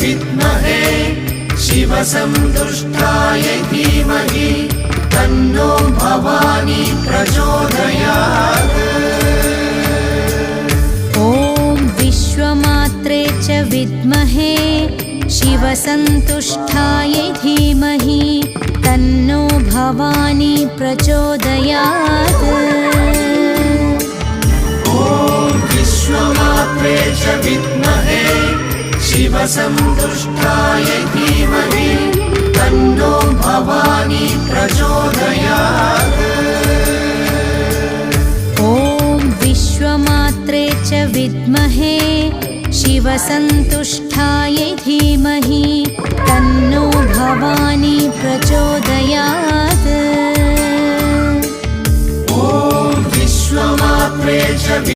विद्महे शिवसन्तुष्टाय धीमहि तन्नो भवानी प्रचोदयात्। ॐ विश्वमात्रे च विद्महे शिवसन्तुष्टाय धीमहि तन्नो भवानी प्रचोदयात्। ॐ विश्वमात्रे च विद्महे शिवसन्तुष्टाय धीमहि तन्नो भवानी प्रचोदयात्। ॐ विश्वमात्रे च विद्महे शिवसन्तुष्टाय धीमहि तन्नो भवानी प्रचोदयात्। ॐ विश्वमात्रे च